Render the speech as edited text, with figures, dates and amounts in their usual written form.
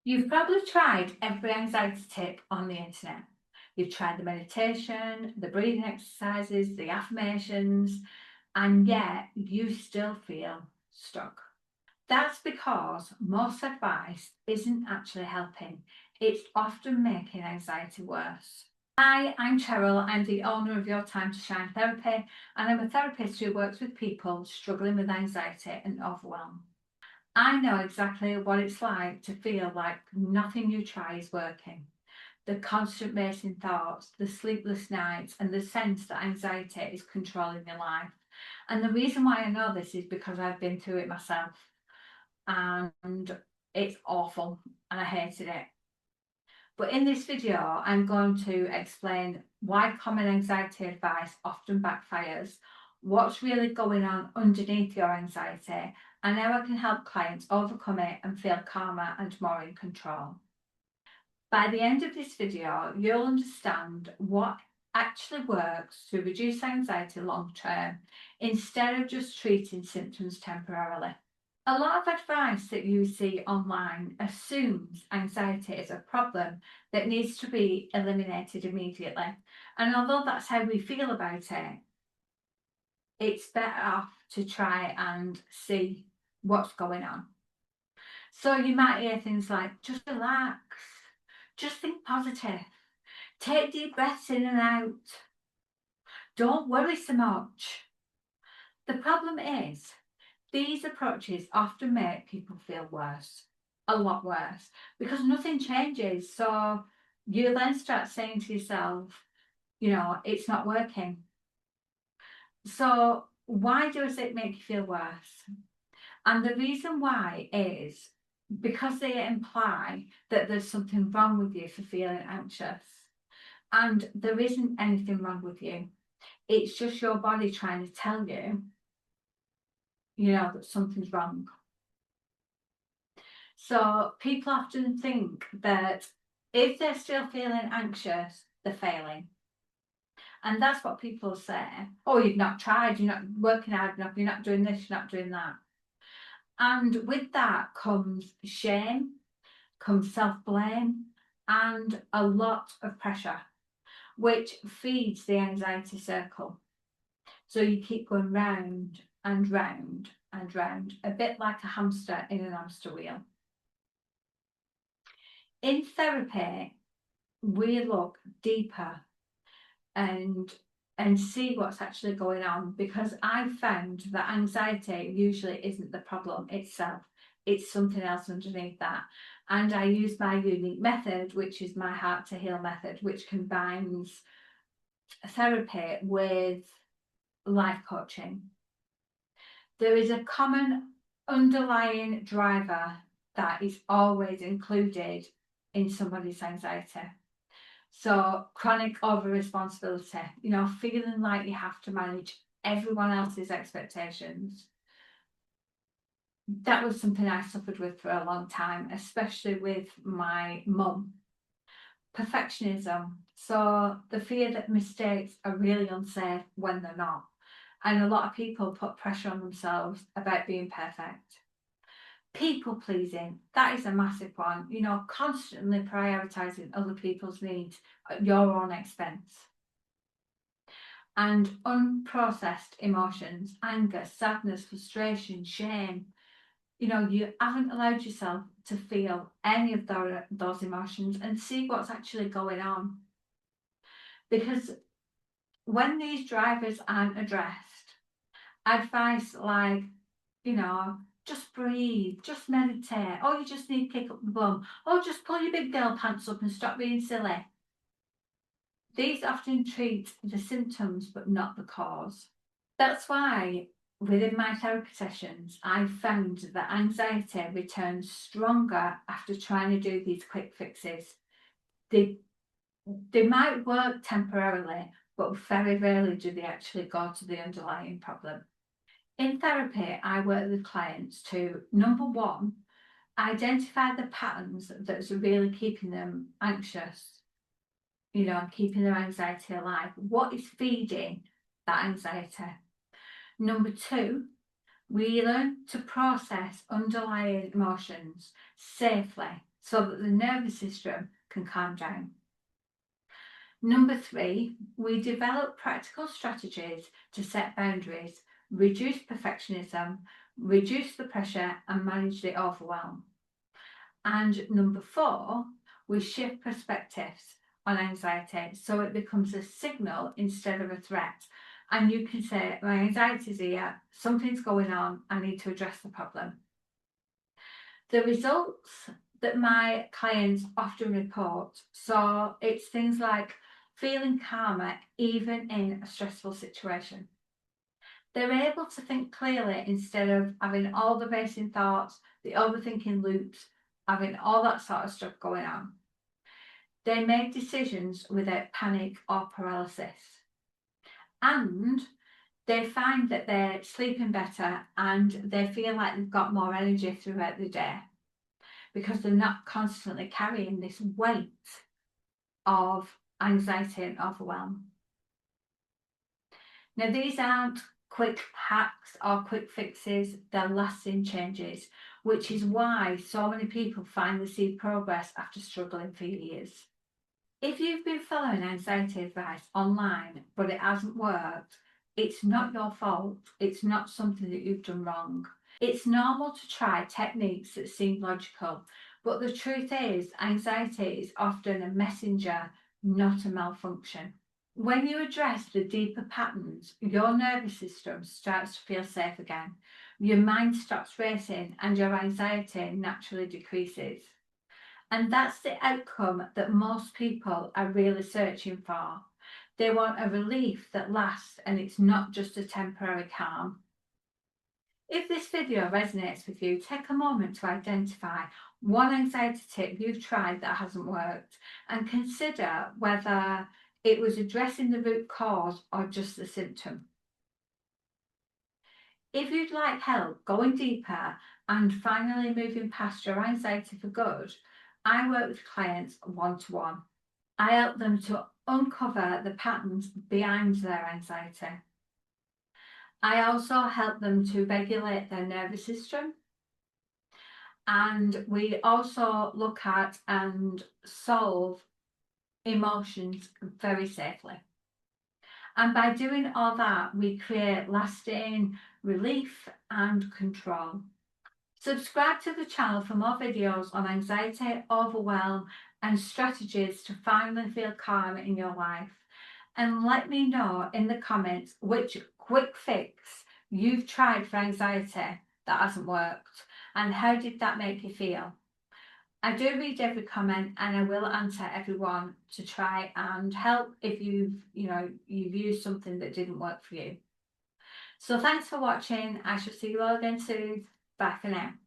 You've probably tried every anxiety tip on the internet. You've tried the meditation, the breathing exercises, the affirmations, and yet you still feel stuck. That's because most advice isn't actually helping. It's often making anxiety worse. Hi, I'm Cheryl. I'm the owner of Your Time to Shine Therapy, and I'm a therapist who works with people struggling with anxiety and overwhelm. I know exactly what it's like to feel like nothing you try is working. The constant racing thoughts, the sleepless nights, and the sense that anxiety is controlling your life. And the reason why I know this is because I've been through it myself, and it's awful and I hated it. But in this video, I'm going to explain why common anxiety advice often backfires, what's really going on underneath your anxiety, and how I can help clients overcome it and feel calmer and more in control. By the end of this video, you'll understand what actually works to reduce anxiety long term instead of just treating symptoms temporarily. A lot of advice that you see online assumes anxiety is a problem that needs to be eliminated immediately. And although that's how we feel about it, it's better off to try and see what's going on. So you might hear things like, just relax, just think positive, take deep breaths in and out, don't worry so much. The problem is, these approaches often make people feel worse, a lot worse, because nothing changes. So you then start saying to yourself, it's not working. So why does it make you feel worse? And the reason why is because they imply that there's something wrong with you for feeling anxious. And there isn't anything wrong with you. It's just your body trying to tell you, that something's wrong. So people often think that if they're still feeling anxious, they're failing. And that's what people say. Oh, you've not tried, you're not working hard enough, you're not doing this, you're not doing that. And with that comes shame, comes self-blame, and a lot of pressure, which feeds the anxiety circle. So you keep going round and round and round, a bit like a hamster in an hamster wheel. In therapy, we look deeper and see what's actually going on, because I've found that anxiety usually isn't the problem itself, it's something else underneath that. And I use my unique method, which is my Heart to Heal method, which combines therapy with life coaching. There is a common underlying driver that is always included in somebody's anxiety. So chronic over responsibility, feeling like you have to manage everyone else's expectations. That was something I suffered with for a long time, especially with my mum. Perfectionism. So the fear that mistakes are really unsafe when they're not. And a lot of people put pressure on themselves about being perfect. People pleasing, that is a massive one, constantly prioritizing other people's needs at your own expense. And unprocessed emotions, anger, sadness, frustration, shame, you haven't allowed yourself to feel any of those emotions and see what's actually going on. Because when these drivers aren't addressed, advice like, just breathe, just meditate, or you just need to kick up the bum, or just pull your big girl pants up and stop being silly. These often treat the symptoms but not the cause. That's why within my therapy sessions, I've found that anxiety returns stronger after trying to do these quick fixes. They might work temporarily, but very rarely do they actually go to the underlying problem. In therapy, I work with clients to, number one, identify the patterns that's really keeping them anxious, keeping their anxiety alive. What is feeding that anxiety? Number two, we learn to process underlying emotions safely so that the nervous system can calm down. Number 3, we develop practical strategies to set boundaries, reduce perfectionism, reduce the pressure, and manage the overwhelm. And number 4, we shift perspectives on anxiety so it becomes a signal instead of a threat. And you can say, my anxiety is here, something's going on, I need to address the problem. The results that my clients often report, so it's things like feeling calmer even in a stressful situation. They're able to think clearly instead of having all the racing thoughts, the overthinking loops, having all that sort of stuff going on. They make decisions without panic or paralysis. And they find that they're sleeping better and they feel like they've got more energy throughout the day because they're not constantly carrying this weight of anxiety and overwhelm. Now, these aren't quick hacks or quick fixes, they're lasting changes, which is why so many people finally see progress after struggling for years. If you've been following anxiety advice online but it hasn't worked, it's not your fault. It's not something that you've done wrong. It's normal to try techniques that seem logical, but the truth is anxiety is often a messenger, not a malfunction. When you address the deeper patterns, your nervous system starts to feel safe again. Your mind stops racing and your anxiety naturally decreases. And that's the outcome that most people are really searching for. They want a relief that lasts and it's not just a temporary calm. If this video resonates with you, take a moment to identify one anxiety tip you've tried that hasn't worked and consider whether it was addressing the root cause or just the symptom. If you'd like help going deeper and finally moving past your anxiety for good, I work with clients one-to-one. I help them to uncover the patterns behind their anxiety. I also help them to regulate their nervous system. And we also look at and solve emotions very safely. And by doing all that, we create lasting relief and control. Subscribe to the channel for more videos on anxiety, overwhelm, and strategies to finally feel calm in your life. And let me know in the comments which quick fix you've tried for anxiety that hasn't worked, and how did that make you feel? I do read every comment and I will answer everyone to try and help if you've used something that didn't work for you. So thanks for watching. I shall see you all again soon. Bye for now.